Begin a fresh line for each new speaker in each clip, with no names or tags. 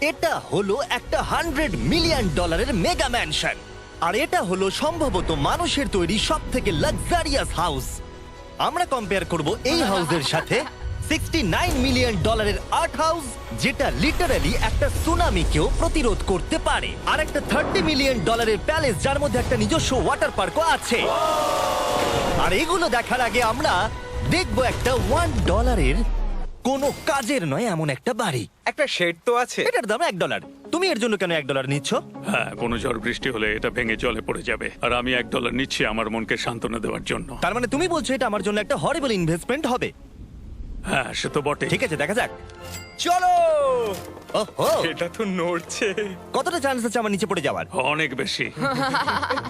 এটা হলো একটা $100 মিলিয়ন মেগা ম্যানশন, আর এটা হলো সম্ভবত মানুষের তৈরি সব থেকে লাক্সারিয়াস হাউস। আমরা কম্পেয়ার করব এই হাউসের সাথে $69 মিলিয়ন আর্ট হাউস, যেটা লিটারালি একটা সুনামিকেও প্রতিরোধ করতে পারে, আর একটা $30 মিলিয়ন প্যালেস যার মধ্যে একটা নিজস্ব ওয়াটার পার্কও আছে। আর এগুলো দেখার আগে আমরা দেখবো একটা $1 কোনো কাজের নয় এমন একটা বাড়ি।
একটা শেড তো আছে।
এটার দাম $1। তুমি এর জন্য কেন $1 নিচ্ছ?
হ্যাঁ, কোনো ঝড় বৃষ্টি হলে এটা ভেঙে জলে পড়ে যাবে, আর আমি $1 নিচ্ছি আমার মনকে সান্ত্বনা দেওয়ার জন্য।
তার মানে তুমি বলছো এটা আমার জন্য একটা হরিবল ইনভেস্টমেন্ট হবে?
হ্যাঁ, সে তো বটে।
ঠিক আছে, দেখা যাক।
চলো।
ওহো,
এটা তো নড়ছে।
কতটা চান্স আছে আমার নিচে পড়ে যাওয়ার?
অনেক বেশি।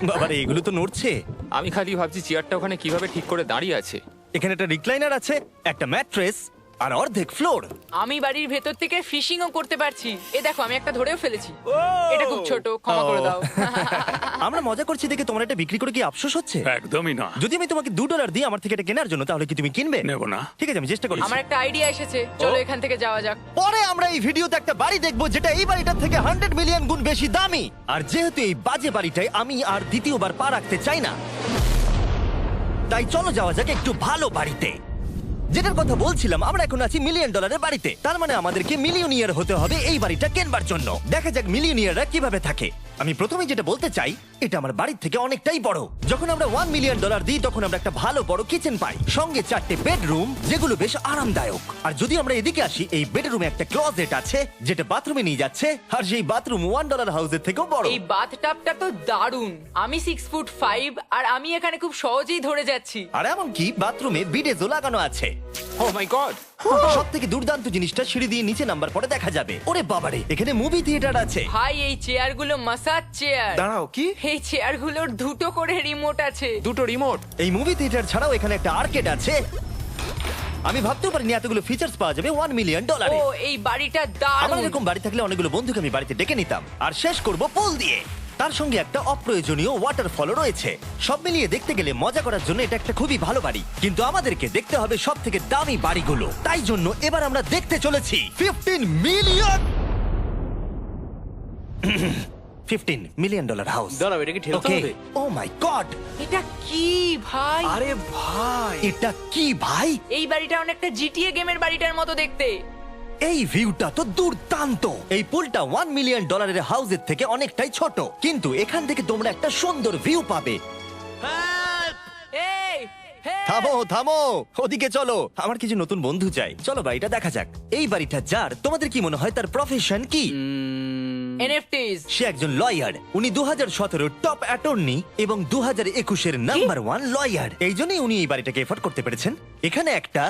বাবারে, এগুলো তো নড়ছে।
আমি খালি ভাবছি চেয়ারটা ওখানে কিভাবে ঠিক করে দাঁড়িয়ে আছে।
এখানে একটা রিক্লাইনার আছে, একটা ম্যাট্রেস, আর অর্ধেক ফ্লোর।
আমি বাড়ির ভেতর থেকে ফিশিংও করতে পারছি। এ দেখো, আমি একটা ধরেও ফেলেছি। এটা খুব ছোট, ক্ষমা করে দাও।
আমরা মজা করছি দেখে তোমার এটা বিক্রি করে কি আফসোস হচ্ছে?
একদমই না।
যদি আমি তোমাকে $2 দিই আমার থেকে এটা কেনার জন্য, তাহলে কি তুমি কিনবে?
নেব না।
ঠিক আছে, আমি চেষ্টা করছি।
আমার একটা আইডিয়া এসেছে, চলো এখান থেকে যাওয়া যাক।
পরে আমরা এই ভিডিওতে একটা বাড়ি দেখবো যেটা এই বাড়িটার থেকে 100 মিলিয়ন গুণ বেশি দামি। আর যেহেতু এই বাজে বাড়িটায় আমি আর দ্বিতীয়বার পা রাখতে চাই না, তাই চলো যাওয়া যাক একটু ভালো বাড়িতে। যেটার কথা বলছিলাম, আমরা এখন আছি $1 মিলিয়ন বাড়িতে। তার মানে আমাদেরকে মিলিয়নিয়ার হতে হবে এই বাড়িটা কেনবার জন্য। দেখা যাক মিলিয়নিয়াররা কিভাবে থাকে। আমি প্রথমে যেটা বলতে চাই, এটা আমার বাড়ির থেকে অনেকটাই বড়। যখন আমরা $1 মিলিয়ন দিই তখন আমরা একটা ভালো বড় কিচেন পাই, সঙ্গে 4টে বেডরুম যেগুলো বেশ আরামদায়ক। আর যদি আমরা এদিকে আসি, এই বেডরুমে একটা ক্লোজেট আছে যেটা বাথরুমে নিয়ে যাচ্ছে, আর সেই বাথরুম $1 হাউসের থেকেও বড়।
এই বাথটাবটা তো দারুণ। আমি 6'5" আর আমি এখানে খুব সহজেই ধরে যাচ্ছি।
আর এমনকি বাথরুমে বিডেজও লাগানো আছে।
ও মাই গড!
সব থেকে দুর্দান্ত জিনিসটা সিঁড়ি দিয়ে নিচে নাম্বার পরে দেখা যাবে। ওরে বাবারে, এখানে মুভি থিয়েটার আছে।
ভাই, এই চেয়ারগুলো মাসাজ চেয়ার।
দাঁড়াও, কি?
এই চেয়ারগুলোর দুটো করে রিমোট আছে।
দুটো রিমোট।
এই মুভি থিয়েটার ছাড়াও এখানে একটা আর্কেড আছে। আমি ভাবতেও পারিনি এতগুলো ফিচার্স পাওয়া যাবে $1 মিলিয়ন।
ও, এই বাড়িটা
আমার
দারুণ।
এরকম বাড়ি থাকলে অনেকগুলো বন্ধুকে আমি বাড়িতে ডেকে নিতাম, আর শেষ করব পুল দিয়ে। তার সঙ্গে একটা অপ্রয়োজনীয় ওয়াটারফলও রয়েছে। সব মিলিয়ে দেখতে গেলে মজা করার জন্য এটা একটা খুবই ভালো বাড়ি, কিন্তু আমাদেরকে দেখতে হবে সব থেকে দামি বাড়িগুলো। তাই জন্য এবার আমরা দেখতে চলেছি $15 মিলিয়ন হাউস।
দাঁড়াও, এটা কি ঠেলতে হবে?
ও মাই গড,
এটা কি ভাই?
আরে ভাই,
এটা কি ভাই?
এই বাড়িটা অনেকটা জিটিএ গেমের বাড়িটার মতো দেখতে।
এই ভিউটা তো দুর্দান্ত। এই পুলটা $1 মিলিয়ন হাউসের থেকে অনেকটাই ছোট, কিন্তু এখান থেকে তোমরা একটা সুন্দর ভিউ পাবে।
এই, hey!
থামো থামো, ওদিকে চলো, আমার কিছু নতুন বন্ধু চাই। চলো বাড়িটা দেখা যাক। এই বাড়িটা যার, তোমাদের কি মনে হয় তার প্রফেশন কি?
NFTs।
সে একজন লয়ার। উনি 2017 টপ অ্যাটর্নি এবং 2021 নাম্বার 1 লয়ার। এই জন্যই উনি এই বাড়িটাকে এফোর্ড করতে পেরেছেন। এখানে একটা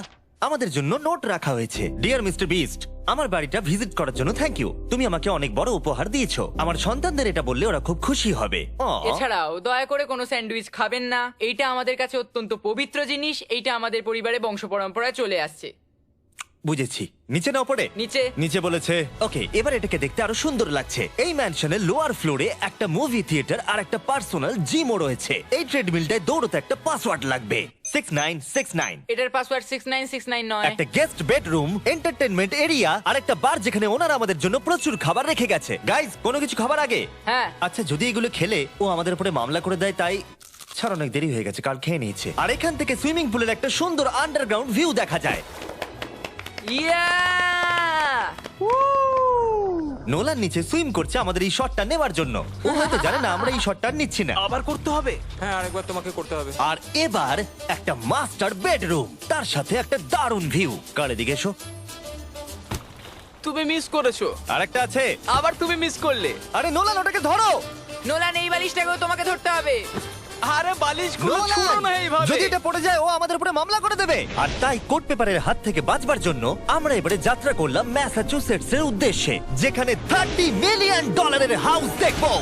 আমাদের জন্য নোট রাখা হয়েছে। ডিয়ার মিস্টার বিস্ট, আমার বাড়িটা ভিজিট করার জন্য থ্যাংক ইউ। তুমি আমাকে অনেক বড় উপহার দিয়েছো। আমার সন্তানদের এটা বললে ওরা খুব খুশি হবে।
এছাড়াও দয়া করে কোনো স্যান্ডউইচ খাবেন না। এইটা আমাদের কাছে অত্যন্ত পবিত্র জিনিস। এইটা আমাদের পরিবারে বংশ পরম্পরায় চলে আসছে।
বুঝেছি, নিচে নাও পড়ে।
নিচে।
নিচে বলেছে। ওকে, এবার এটাকে দেখতে আরো সুন্দর লাগছে। এই ম্যানশনের লোয়ার ফ্লোরে একটা মুভি থিয়েটার আর একটা পার্সোনাল জিমও রয়েছে। এই ট্রেডমিলটায় দৌড়তে একটা পাসওয়ার্ড লাগবে, 6969।
এটার পাসওয়ার্ড 6969 নয়।
একটা গেস্ট বেডরুম, এন্টারটেইনমেন্ট এরিয়া আর একটা বার যেখানে ওনারা আমাদের জন্য প্রচুর খাবার রেখে গেছে। গাইজ, কোনো কিছু খাবার আগে?
হ্যাঁ।
আচ্ছা, যদি এগুলো খেলে ও আমাদের উপরে মামলা করে দেয়, তাই ছাড়, অনেক দেরি হয়ে গেছে, কাল খেয়ে নিয়েছে। আর এখান থেকে সুইমিং পুলের একটা সুন্দর আন্ডারগ্রাউন্ড ভিউ দেখা যায়।
ইয়া!
নোলান নিচে সুইম করছে আমাদের এই শটটা নেবার জন্য। ও হয়তো জানে না আমরা এই শটটা নিচ্ছি না।
আবার করতে হবে?
হ্যাঁ, আরেকবার তোমাকে করতে হবে।
আর এবার একটা মাস্টার বেডরুম, তার সাথে একটা দারুণ ভিউ। কার এদিকে এসো।
তুমি মিস করেছো।
আর একটা আছে।
আবার তুমি মিস করলে।
আরে নোলান, ওটাকে ধরো।
নোলান, এই বালিশটাকেও তোমাকে ধরতে হবে।
আরে বালিশগুলো
নোলান,
ছুঁড়ো না এইভাবে।
যদি এটা পড়ে যায় ও আমাদের উপরে মামলা করে দেবে। আর তাই কোর্ট পেপারের হাত থেকে বাঁচবার জন্য আমরা এবারে যাত্রা করলাম ম্যাসাচুসেটস এর উদ্দেশ্যে, যেখানে $30 মিলিয়ন হাউস দেখবো,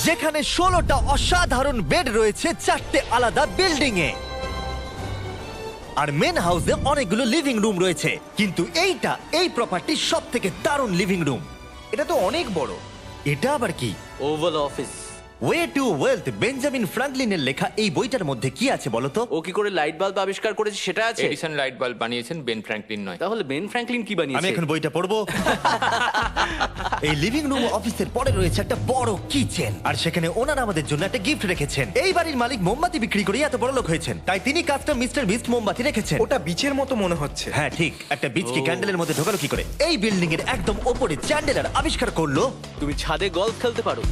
যেখানে 16টা অসাধারণ বেড রয়েছে 4টে আলাদা বিল্ডিং এ। আর মেন হাউসে অনেকগুলো লিভিং রুম রয়েছে, কিন্তু এইটা এই প্রপার্টির সব থেকে দারুণ লিভিং রুম।
এটা তো অনেক বড়।
এটা আবার কি?
Oval Office.
Way to Wealth Benjamin ফ্রাঙ্কলিনের লেখা এই বইটার মধ্যে কি আছে বলো তো?
ও কি করে লাইট বাল্ব আবিষ্কার করেছে সেটা আছে?
এডিসন লাইট বাল্ব বানিয়েছেন, বেন ফ্র্যাঙ্কলিন নয়।
তাহলে বেন ফ্র্যাঙ্কলিন কি
আমি
বানিয়েছে?
এখন বইটা পড়বো। এই লিভিং রুম অফিসের পরে রয়েছে একটা বড় কিচেন, আর সেখানে ওনারা আমাদের জন্য একটা গিফট রেখেছেন। এই বাড়ির মালিক মোমবাতি বিক্রি করে এত বড় লোক হয়েছেন, তাই তিনি কাস্টম মিস্টার বিস্ট মোমবাতি রেখেছেন।
ওটা বিচের মতো মনে হচ্ছে।
হ্যাঁ ঠিক, একটা বীজকে ক্যান্ডেলের মধ্যে ঢোকালো কি করে? এই বিল্ডিং এর একদম ওপরে চ্যান্ডেলার আবিষ্কার করলো।
তুমি ছাদে গলফ খেলতে পারো।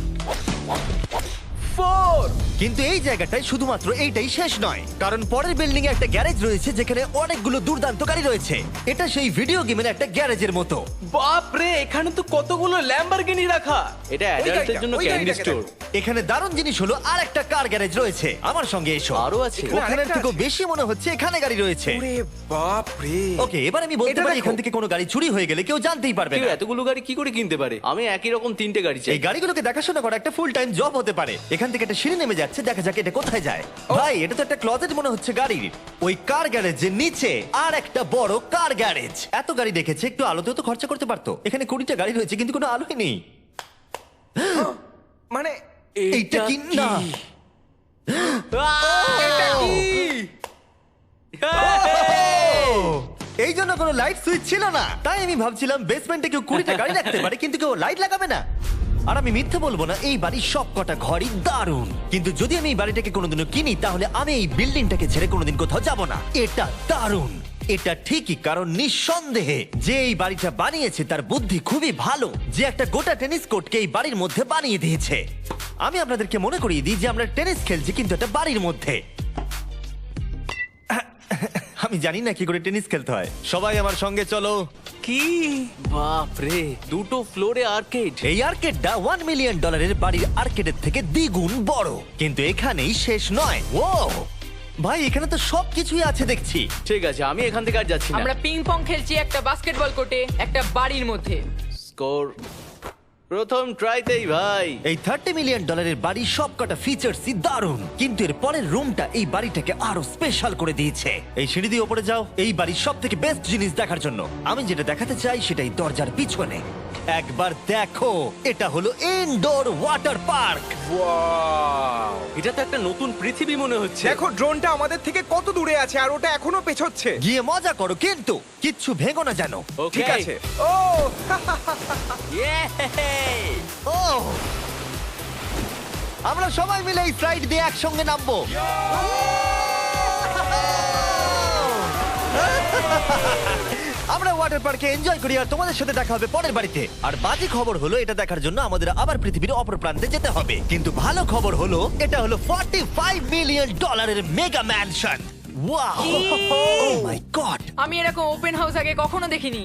কিন্তু এই জায়গাটায় শুধুমাত্র এইটাই শেষ নয়, কারণ পরের বিল্ডিং এ একটা গ্যারেজ রয়েছে যেখানে অনেকগুলো দুর্দান্ত গাড়ি রয়েছে। এটা সেই ভিডিও গেমের একটা গ্যারেজের মতো।
বাপ রে, এখানে তো কতগুলো ল্যাম্বরগিনি রাখা। এটা অ্যাডাল্টদের জন্য
ওই
ক্যান্ডি
গাড়িটাকে
স্টোর।
এখানে দারুণ জিনিস হলো আর একটা কার গ্যারেজ রয়েছে। আমার সঙ্গে এসো।
আরো আছে?
ওখানে
আরেকটা
থেকেও
আছে?
বেশি মনে হচ্ছে এখানে গাড়ি রয়েছে।
ওরে বাপ রে।
ওকে, এবার আমি বলতে
এটা
পারি
দেখো।
এখান থেকে কোনো গাড়ি চুরি হয়ে গেলে কেউ জানতেই পারবে
কেউ
না।
এতগুলো গাড়ি কি করে কিনতে পারে? আমি একই রকম 3টে গাড়ি চাই।
এই গাড়িগুলোকে দেখাশোনা করা একটা ফুল টাইম জব হতে পারে। এখান থেকে একটা সিঁড়ি নেমে যাচ্ছে, দেখা যাক এটা কোথায় যায়। ভাই, এটা তো একটা ক্লজেট মনে হচ্ছে গাড়ির। ওই কার গ্যারেজের নিচে আর একটা বড় কার গ্যারেজ। এত গাড়ি দেখেছে, একটু আলোতেও তো খরচা করতে পারতো। এখানে 20টা গাড়ি রয়েছে কিন্তু কোনো আলোই নেই।
মানে
এইটা কি না?
এটা কি?
এই জন্য কোনো লাইট সুইচ ছিল না, তাই আমি ভাবছিলাম বেসমেন্টে কেউ 20টা গাড়ি রাখতে পারে কিন্তু কেউ লাইট লাগাবে না। আর আমি মিথ্যে বলবো না, এই বাড়ির সব কটা ঘরই দারুণ। কিন্তু যদি আমি এই বাড়িটাকে কোনোদিনও কিনি, তাহলে আমি এই বিল্ডিংটাকে ছেড়ে কোনোদিন কোথাও যাব না। এটা দারুণ। এটা ঠিকই, কারণ নিঃসন্দেহে যে এই বাড়িটা বানিয়েছে তার বুদ্ধি খুবই ভালো, যে একটা গোটা টেনিস কোর্টকে এই বাড়ির মধ্যে বানিয়ে দিয়েছে। আমি আপনাদেরকে মনে করিয়ে দিই যে আমরা টেনিস খেলছি কিন্তু একটা বাড়ির মধ্যে। আমি জানি না কি করে টেনিস খেলতে হয়। সবাই আমার সঙ্গে চলো।
কি বাপ রে, 2টো ফ্লোরে আর্কেড।
এই আর্কেডটা $1 মিলিয়ন বাড়ির আর্কেডের থেকে দ্বিগুণ বড়। কিন্তু এখানেই শেষ নয়। ও ভাই, এখানে তো সবকিছুই আছে দেখছি।
ঠিক আছে, আমি এখান থেকে আর যাচ্ছি না।
আমরা পিং পং খেলছি একটা বাস্কেটবল কোর্টে, একটা বাড়ির মধ্যে।
স্কোর প্রথম ট্রাইতেই ভাই।
এই $30 মিলিয়ন বাড়ি সবকটা ফিচার্সই দারুণ, কিন্তু এর পরের রুমটা এই বাড়িটাকে আরো স্পেশাল করে দিয়েছে। এই সিঁড়ি দিয়ে উপরে যাও এই বাড়ির সব থেকে বেস্ট জিনিস দেখার জন্য। আমি যেটা দেখাতে চাই সেটাই দরজার পিছনে। একবার দেখো, এটা হলো ইনডোর ওয়াটার পার্ক।
ওয়াও।
এটা তো একটা নতুন পৃথিবী মনে হচ্ছে।
দেখো ড্রোনটা আমাদের থেকে কত দূরে আছে আর ওটা এখনো পেছচ্ছে।
গিয়ে মজা করো, কিন্তু কিচ্ছু ভেঙো না জানো।
Okay.
ঠিক আছে। ও
Yay!
ও, আমরা সবাই মিলে এই স্লাইড দিয়ে একসঙ্গে নামবো। আমরা ওয়াটার পার্কে এনজয় করি, আর তোমাদের সাথে দেখা হবে পরের বাড়িতে। আর বাজে খবর হলো, এটা দেখার জন্য আমাদের আবার পৃথিবীর অপর প্রান্তে যেতে হবে। কিন্তু ভালো খবর হলো, এটা হলো $45 মিলিয়ন মেগা ম্যানশন। ওয়াও, ও মাই গড!
আমি এরকম ওপেন হাউস আগে কখনো দেখিনি।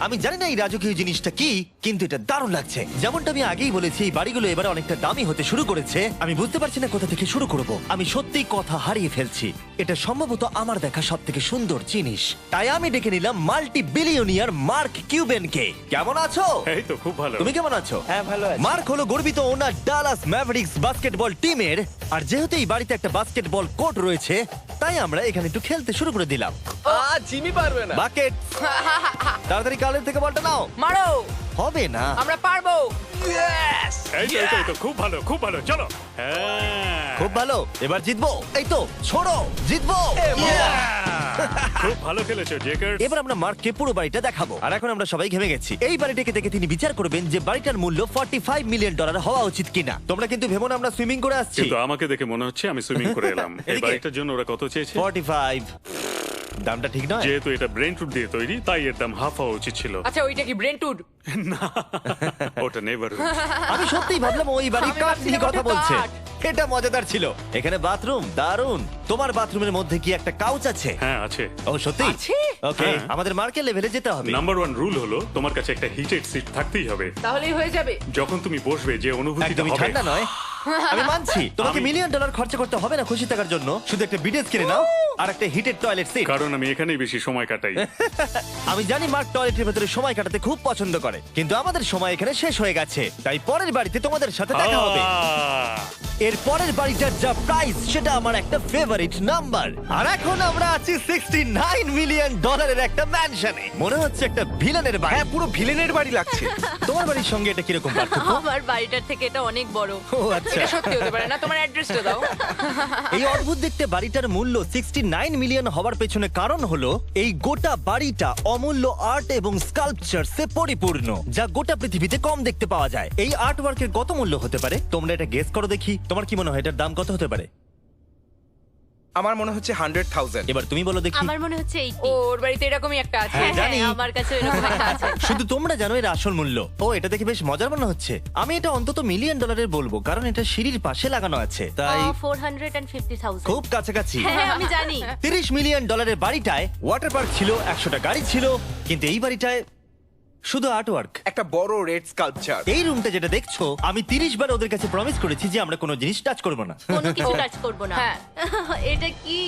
আমি জানি না এই রাজকীয় জিনিসটা কি, কিন্তু এটা দারুণ লাগছে। যেমনটা আমি আগেই বলেছি, এই বাড়িগুলো এবার অনেকটা দামি হতে শুরু করেছে। আমি বুঝতে পারছি না কোথা থেকে শুরু করব। আমি সত্যিই কথা হারিয়ে ফেলছি। এটা সম্ভবত আমার দেখা সব থেকে সুন্দর জিনিস, তাই আমি ডেকে নিলাম মাল্টি বিলিয়নিয়ার মার্ক কিউবেনকে। কেমন আছো?
এই তো খুব ভালো।
তুমি কেমন আছো?
হ্যাঁ, ভালো আছি।
মার্ক হলো গর্বিত ওনার ডালাস ম্যাভরিক্স বাস্কেটবল টিমের। আর যেহেতু এই বাড়িতে একটা বাস্কেটবল কোর্ট রয়েছে, তাই আমরা এখানে একটু খেলতে শুরু করে দিলাম।
জিমি পারবে না।
বাকেট, তাড়াতাড়ি কালের থেকে বলটা নাও।
মারো,
হবে না।
আমরা পারবো।
এই তো খুব ভালো, খুব ভালো। চলো। হ্যাঁ,
খুব ভালো, এবার জিতবো। এই তো ছোড়ো, জিতবো।
খুব ভালো খেলেছো জেকার।
এবার আমরা মার্ককে পুরো বাড়িটা দেখাবো। আর এখন আমরা সবাই ঘেমে গেছি। এই বাড়িটাকে দেখে তিনি বিচার করবেন যে বাড়িটার মূল্য $45 মিলিয়ন হওয়া উচিত কিনা। তোমরা কিন্তু ভেবো না আমরা সুইমিং করে আসছি।
কিন্তু আমাকে দেখে মনে হচ্ছে আমি সুইমিং করে এলাম। এই
এদিকে।
বাড়িটার জন্য ওরা কত চেয়েছে?
45। দামটা ঠিক নয়।
যেহেতু এটা ব্রেন টুড দিয়ে তৈরি, তাই এর দাম হাফ হওয়া উচিত ছিল।
আচ্ছা, ওইটা কি ব্রেন্টউড?
ওটা নেভার।
আমি সত্যিই ভাবলাম ওই বাড়ির
আমি
কাঠ নিয়ে
ভাবছিলাম
কথা
ওটা
বলছে।
কাঠ।
এটা মজাদার ছিল। এখানে বাথরুম দারুণ। তোমার বাথরুমের মধ্যে কি একটা কাউচ আছে?
হ্যাঁ আছে।
ও সত্যি?
আছে?
ওকে,
হ্যাঁ।
আমাদের মার্কেট লেভেলে যেতে হবে।
নাম্বার 1 রুল হলো তোমার কাছে একটা হিটেড সিট থাকতেই হবে।
তাহলেই হয়ে যাবে।
যখন তুমি বসবে যে অনুভূতিটা
একদমই
হবে।
ঠান্ডা নয়। আমি মানছি তোমাকে $1 মিলিয়ন খরচা করতে হবে না খুশি থাকার জন্য। শুধু একটা বিডেস কিনে নাও আর একটা হিটেড টয়লেট সিট।
কারণ আমি এখানেই বেশি সময় কাটাই।
আমি জানি মার্ক টয়লেটের ভেতরে সময় কাটাতে খুব পছন্দ করে, কিন্তু আমাদের সময় এখানে শেষ হয়ে গেছে, তাই পরের বাড়িতে তোমাদের সাথে দেখা হবে। এর পরের বাড়িটার যা প্রাইস সেটা আমার একটা ফেভারিট নাম্বার। আর এখন আমরা আছি $69 মিলিয়ন একটা ম্যানশনে। মনে হচ্ছে একটা ভিলেনের বাড়ি।
হ্যাঁ পুরো ভিলেনের বাড়ি লাগছে।
তোমার বাড়ির সঙ্গে এটা কিরকম পার্থক্য?
আমার বাড়িটার থেকে এটা অনেক বড়।
ও আচ্ছা।
এটা সত্যি হতে পারে না, তোমার অ্যাড্রেসটা দাও।
এই অদ্ভুত দেখতে বাড়িটার মূল্য 69 মিলিয়ন হওয়ার পেছনে কারণ হলো এই গোটা বাড়িটা অমূল্য আর্ট এবং স্কাল্পচারসে পরিপূর্ণ, যা গোটা পৃথিবীতে কম দেখতে পাওয়া যায়। এই আর্ট ওয়ার্কের কত মূল্য হতে পারে তোমরা এটা গেস করো দেখি। তোমার কি মনে হয় এটার দাম কত হতে পারে?
আমার মনে হচ্ছে 100,000।
এবার তুমি বলো দেখি।
আমার মনে হচ্ছে
ওর বাড়িতে এরকমই একটা আছে।
হ্যাঁ, জানি।
আমার কাছে এরকম একটা আছে।
শুধু তোমরা জানো এর আসল মূল্য। ও, এটা দেখে বেশ মজার মনে হচ্ছে। আমি এটা অন্তত মিলিয়ন ডলারের বলবো, কারণ এটা সিঁড়ির পাশে লাগানো আছে, তাই
450,000।
খুব কাছাকাছি।
হ্যাঁ আমি জানি।
$30 মিলিয়ন বাড়িটায় ওয়াটার পার্ক ছিল, 100টা গাড়ি ছিল, কিন্তু এই বাড়িটায় শুধু আর্ট ওয়ার্ক।
একটা বড় রেড স্কাল্পচার।
এই রুমটা যেটা দেখছো, আমি 30 বার ওদের কাছে প্রমিস করেছি যে আমরা কোনো জিনিস টাচ করব না।
কোনো কিছু টাচ করব না।
হ্যাঁ।
এটা কি?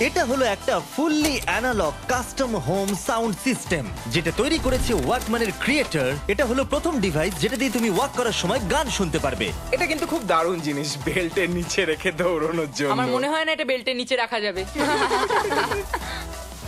এটা হলো একটা fully analogue custom home sound system, যেটা তৈরি করেছে ওয়াকম্যানের ক্রিয়েটর। এটা হলো প্রথম ডিভাইস যেটা দিয়ে তুমি ওয়াক করার সময় গান শুনতে পারবে।
এটা কিন্তু খুব দারুণ জিনিস, বেল্টের নিচে রেখে দৌড়ানোর জন্য।
আমার মনে হয় না এটা বেল্টের নিচে রাখা যাবে।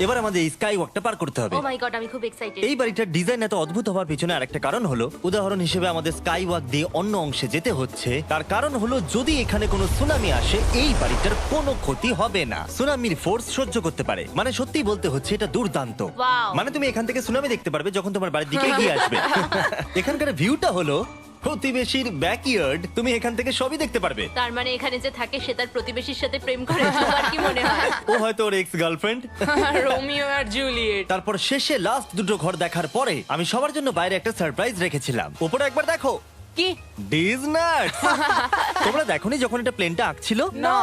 এবার আমাদের এই স্কাই ওয়াকটা পার করতে হবে।
ও মাই গড, আমি খুব এক্সাইটেড।
এই বাড়িটার ডিজাইন এত অদ্ভুত হওয়ার পিছনে আরেকটা কারণ হলো, উদাহরণ হিসেবে আমাদের স্কাই ওয়াক দিয়ে অন্য অংশে যেতে হচ্ছে। তার কারণ হলো যদি এখানে কোনো সুনামি আসে এই বাড়িটার কোনো ক্ষতি হবে না। সুনামির ফোর্স সহ্য করতে পারে, মানে সত্যি বলতে হচ্ছে এটা দুর্দান্ত।
Wow!
মানে তুমি এখান থেকে সুনামি দেখতে পারবে যখন তোমার বাড়ির দিকে এগিয়ে আসবে। এখানকার ভিউটা হলো প্রতিবেশীর ব্যাকইয়ার্ড, তুমি এখান থেকে সবই দেখতে পারবে।
তার মানে এখানে যে থাকে সে তার প্রতিবেশীর সাথে প্রেম করে, তোমার কি মনে হয়?
ও হয়তো ওর এক্স গার্লফ্রেন্ড।
রোমিও আর জুলিয়েট।
তারপর শেষে লাস্ট দুটো ঘর দেখার পরে আমি সবার জন্য বাইরে একটা সারপ্রাইজ রেখেছিলাম। উপরে একবার দেখো।
কি?
ডিজনাট। তোমরা দেখোনি যখন এটা প্লেনটা আঁকছিল?
না।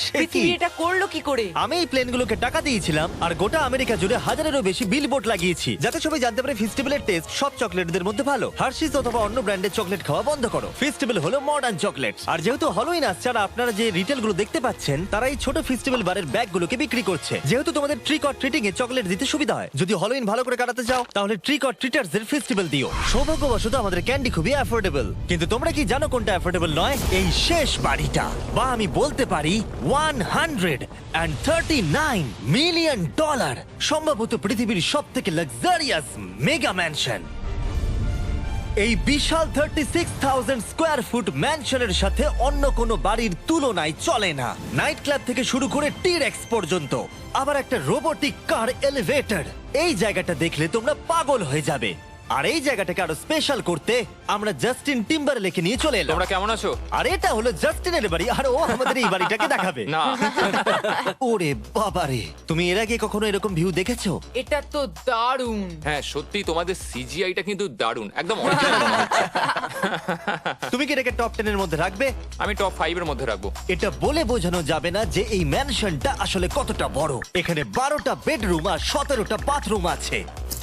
সে কি?
পৃথিবী এটা করলো কি করে?
আমি এই প্লেনগুলোকে টাকা দিয়েছিলাম আর গোটা আমেরিকা জুড়ে হাজারেরও বেশি বিলবোর্ড লাগিয়েছি, যাতে সবাই জানতে পারে ফেস্টিভ্যালের টেস্ট সব চকলেটদের মধ্যে ভালো। হার্শিস অথবা অন্য ব্র্যান্ডের চকলেট খাওয়া বন্ধ করো। ফেস্টিভ্যাল হলো মডার্ন চকলেট। আর যেহেতু হ্যালোউইন আসছে আর আপনারা যে রিটেল গুলো দেখতে পাচ্ছেন, তারা এই ছোট ফেস্টিভ্যাল বারের ব্যাগগুলোকে বিক্রি করছে, যেহেতু তোমাদের trick or treating A chocolate দিতে সুবিধা হয়। যদি হ্যালোউইন ভালো করে কাটাতে চাও তাহলে ট্রিক অর ট্রিটার্স এর ফেস্টিভ্যাল দিও। সৌভাগ্যবশত আমাদের ক্যান্ডি খুবই অ্যাফোর্ডেবল, কিন্তু তোমরা কি জানো কোনটা অ্যাফোর্ডেবল নয়? এই শেষ বাড়িটা, বা আমি বলতে পারি $139 মিলিয়ন, সম্ভবত পৃথিবীর সব থেকে লাক্সারিয়াস মেগা ম্যানশন। এই বিশাল 36,000 স্কোয়ার ফুট ম্যানশনের সাথে অন্য কোনো বাড়ির তুলনায় চলে না। নাইট ক্লাব থেকে শুরু করে টিরেক্স পর্যন্ত, আবার একটা রোবোটিক কার এলিভেটর। এই জায়গাটা দেখলে তোমরা পাগল হয়ে যাবে। আর এই জায়গাটাকে আরো স্পেশাল করতে আমরা জাস্টিন টিম্বারলেকে নিয়ে চলে এলাম।
তোমরা কেমন আছো?
আর এটা হলো জাস্টিনের বাড়ি, আর ও আমাদের এই বাড়িটাকে দেখাবে।
না।
ওরে বাবারে, তুমি এর আগে কখনো এরকম ভিউ দেখেছো?
এটা তো দারুণ।
হ্যাঁ সত্যি তোমাদের সিজিআইটা কিন্তু দারুণ, একদম অরিজিনাল মনে হচ্ছে।
তুমি কি এটাকে টপ 10 এর মধ্যে রাখবে?
আমি টপ 5 এর মধ্যে রাখবো।
এটা বলে বোঝানো যাবে না যে এই ম্যানশনটা আসলে কতটা বড়। এখানে 12টা বেডরুম আর 17টা বাথরুম আছে,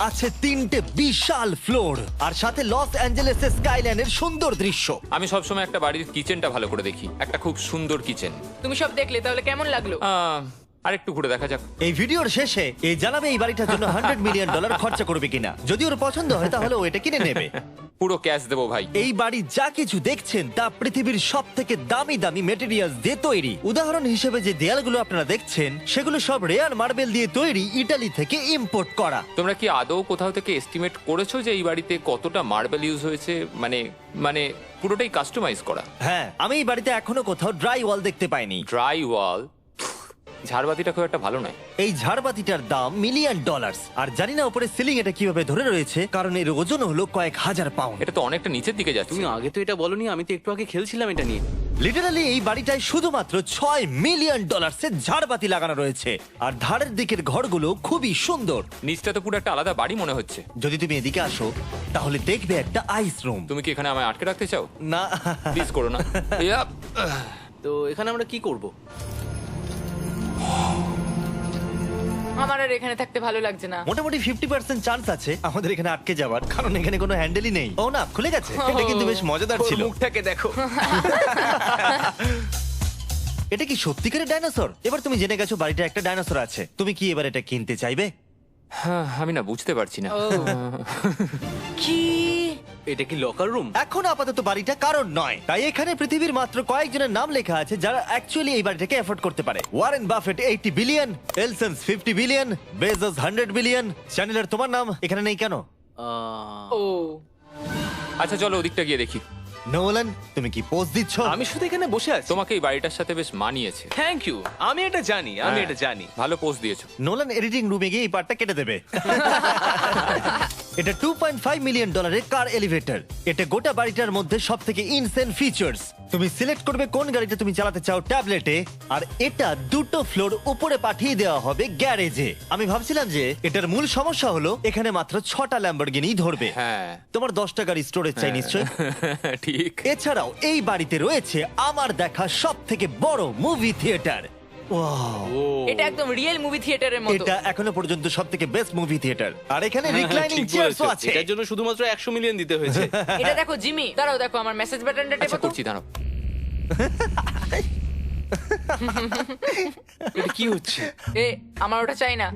আছে 3টে বিশাল ফ্লোর, আর সাথে লস অ্যাঞ্জেলেসের স্কাইলাইনের সুন্দর দৃশ্য।
আমি সবসময় একটা বাড়ির কিচেনটা ভালো করে দেখি, একটা খুব সুন্দর কিচেন।
তুমি সব দেখলে, তাহলে কেমন লাগলো?
আরেকটু ঘুরে দেখা যাক।
এই ভিডিওর শেষে এই জানাবে এই বাড়িটার জন্য $100 মিলিয়ন খরচা করবে কিনা। যদি ওর পছন্দ হয় তাহলে ও এটা কিনে নেবে।
পুরো ক্যাশ দেবো ভাই।
এই বাড়ি যা কিছু দেখছেন তা পৃথিবীর সব থেকে দামি দামি মেটেরিয়ালস দিয়ে তৈরি। উদাহরণ হিসেবে যে দেয়ালগুলো আপনারা দেখছেন সেগুলো সব রেয়ার মার্বেল দিয়ে তৈরি, ইতালি থেকে ইম্পোর্ট করা।
তোমরা কি আদৌ কোথাও থেকে এস্টিমেট করেছো যে এই বাড়িতে কতটা মার্বেল ইউজ হয়েছে? মানে পুরোটাই কাস্টমাইজ করা।
হ্যাঁ, আমি এই বাড়িতে এখনো কোথাও ড্রাই ওয়াল দেখতে পাইনি।
ড্রাই ওয়াল? ঝাড়বাতিটা খুব একটা ভালো নয়।
এই ঝাড়বাতিটার দাম $1 মিলিয়ন। আর জানি না উপরে সিলিং এটা কিভাবে ধরে রয়েছে, কারণ এর ওজন হলো কয়েক হাজার পাউন্ড।
এটা তো অনেকটা নিচের দিকে যাচ্ছে।
তুমি আগে তো এটা বলনি, আমি তো একটু আগে খেলছিলাম এটা নিয়ে।
লিটারালি এই বাড়িটায় শুধুমাত্র $6 মিলিয়ন ঝাড়বাতি লাগানো রয়েছে, আর ধারের দিকের ঘরগুলো খুবই সুন্দর।
নিচটা তো পুরো একটা আলাদা বাড়ি মনে হচ্ছে।
যদি তুমি এদিকে আসো তাহলে দেখবে একটা আইস রুম।
তুমি কি এখানে আমায় আটকে রাখতে চাও?
না,
প্লিজ করো না। ইয়াপ।
তো এখানে আমরা কি করব?
আমার আর এখানে থাকতে ভালো লাগছে না।
মোটামুটি 50% চান্স আছে আমাদের এখানে আটকে যাওয়ার, কারণ এখানে কোনো হ্যান্ডেলই নেই। ও না, খুলে গেছে। এটা কিন্তু বেশ মজাদার
ওর
ছিল।
মুখটাকে দেখো।
এটা কি সত্যিকারের ডাইনোসর? এবার তুমি জেনে গেছো বাড়িটা একটা ডাইনোসর আছে, তুমি কি এবার এটা কিনতে চাইবে?
হ্যাঁ, আমি না বুঝতে পারছি না।
কি?
এটা কি লকার রুম?
এখন আপাতত বাড়িটা কারণ নয়, তাই এখানে পৃথিবীর মাত্র কয়েকজনের নাম লেখা আছে যারা অ্যাকচুয়ালি এই বাড়িটাকে এফোর্ড করতে পারে। Warren Buffett 80 billion, এলসন্স 50 billion, Bezos 100 billion. চ্যানেলের তোমার নাম এখানে নেই কেন?
ও
আচ্ছা চলো ওদিকটা গিয়ে দেখি।
নোলান, তুমি কি পোজ দিচ্ছ?
আমি শুধু এখানে বসে আছি।
তোমাকে এই বাড়িটার সাথে বেশ মানিয়েছে।
Thank you. আমি এটা জানি, আমি
হ্যাঁ,
এটা জানি।
ভালো পোস্ট দিয়েছো।
নোলান এডিটিং রুমে গিয়ে এই পার্টটা কেটে দেবে। এটা $2.5 মিলিয়ন কার এলিভেটর। এটা গোটা বাড়িটার মধ্যে সবথেকে ইনসেন ফিচার্স। তুমি সিলেক্ট করবে কোন গাড়িটা তুমি চালাতে চাও ট্যাবলেটে, আর এটা 2টো ফ্লোর উপরে পাঠিয়ে দেওয়া হবে গ্যারেজে। আমি ভাবছিলাম যে এটার মূল সমস্যা হলো এখানে মাত্র 6টা ল্যাম্বরগিনি ধরবে।
হ্যাঁ।
তোমার 10টা গাড়ি স্টোরেজ চাই নিশ্চয়।
ঠিক।
এছাড়াও এই বাড়িতে রয়েছে আমার দেখা সবথেকে বড় মুভি থিয়েটার।
এটা একদম রিয়েল মুভি থিয়েটারের মতো।
এটা এখনো পর্যন্ত সবথেকে বেস্ট মুভি থিয়েটার। আর এখানে রিক্লাইনিং
ঠিক
চেয়ারসও
বলেছো।
আছে।
এটার জন্য শুধুমাত্র 100 মিলিয়ন দিতে হয়েছে।
এটা দেখো জিমি, দাঁড়াও দেখো আমার মেসেজ বাটনটা
আচ্ছা
টেপো তো।
করছি, দাঁড়াও।
এটা কি হচ্ছে?
এ আমার ওটা চাই না।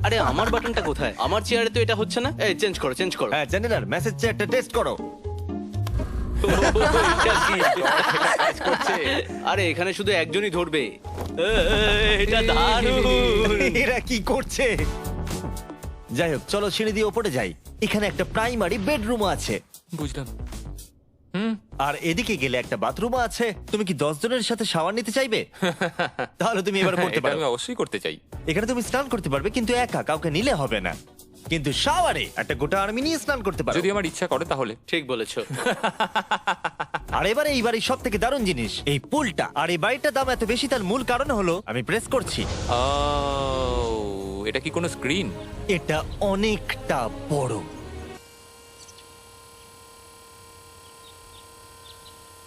আরে আমার বাটনটা কোথায়? আমার চেয়ারে তো এটা হচ্ছে না। এই চেঞ্জ করো, চেঞ্জ করো।
হ্যাঁ চ্যানেলার মেসেজ চেয়ারটা টেস্ট করো।
এটা কি? কাজ করছে। আরে এখানে শুধু একজনই ধরবে। এটা দারুণ।
এরা কি করছে? যাই হোক, চলো সিঁড়ি দিয়ে ওপরে যাই। এখানে একটা প্রাইমারি বেডরুম আছে,
বুঝলাম।
আর এদিকে গেলে একটা বাথরুম আছে। তুমি কি 10 জনের সাথে শাওয়ার নিতে চাইবে? তাহলে তুমি এবার করতে
এটা
পারো।
আমি অবশ্যই করতে চাই।
এখানে তুমি স্নান করতে পারবে, কিন্তু একা, কাউকে নিলে হবে না। কিন্তু শাওয়ারে একটা গোটা আর্মি নিয়ে স্নান করতে পারো।
যদি আমার ইচ্ছা করে তাহলে।
ঠিক বলেছো।
আর এবারে এই বাড়ির সব থেকে দারুণ জিনিস এই পুলটা। আর এই বাড়িটার দাম এত বেশি তার মূল কারণ হলো, আমি প্রেস করছি,
ও, এটা কি কোনো স্ক্রিন?
এটা অনেকটা বড়।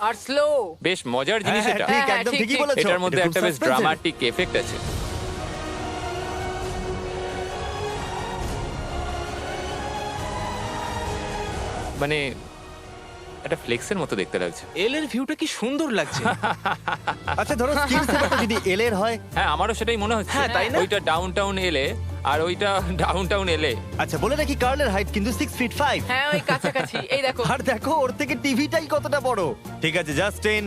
আর স্লো।
বেশ মজার জিনিস
হ্যাঁ,
এটা।
ঠিক,
হ্যাঁ,
একদম
ঠিক,
ঠিকই
ঠিক।
বলেছো।
এটার মধ্যে
এটা খুব
একটা বেশ
suspense-এর।
ড্রামাটিক এফেক্ট আছে। মানে একটা ফ্লেক্সের মতো দেখতে লাগছে।
এল এর ভিউটা কি সুন্দর লাগছে।
আচ্ছা ধরো স্ক্রিন সেভারটা যদি এল এর হয়।
হ্যাঁ, আমারও সেটাই মনে হচ্ছে।
হ্যাঁ, তাই না?
ওইটা ডাউনটাউন এলে আর ওইটা ডাউনটাউন এলে।
আচ্ছা বলে রাখি, কার্লের হাইট কিন্তু 6 ফিট 5।
হ্যাঁ ওই কাছাকাছি। এই দেখো।
আর দেখো ওর থেকে টিভিটাই কতটা বড়। ঠিক আছে জাস্টিন,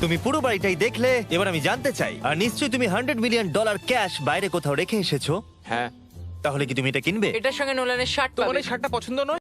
তুমি পুরো বাড়িটাই দেখলে, এবার আমি জানতে চাই, আর নিশ্চয়ই তুমি $100 মিলিয়ন ক্যাশ বাইরে কোথাও রেখে এসেছো,
হ্যাঁ।
তাহলে কি তুমি এটা কিনবে?
এটার সঙ্গে নোলানের শার্ট
তোমার
পাবে।
এই শার্টটা পছন্দ নয়?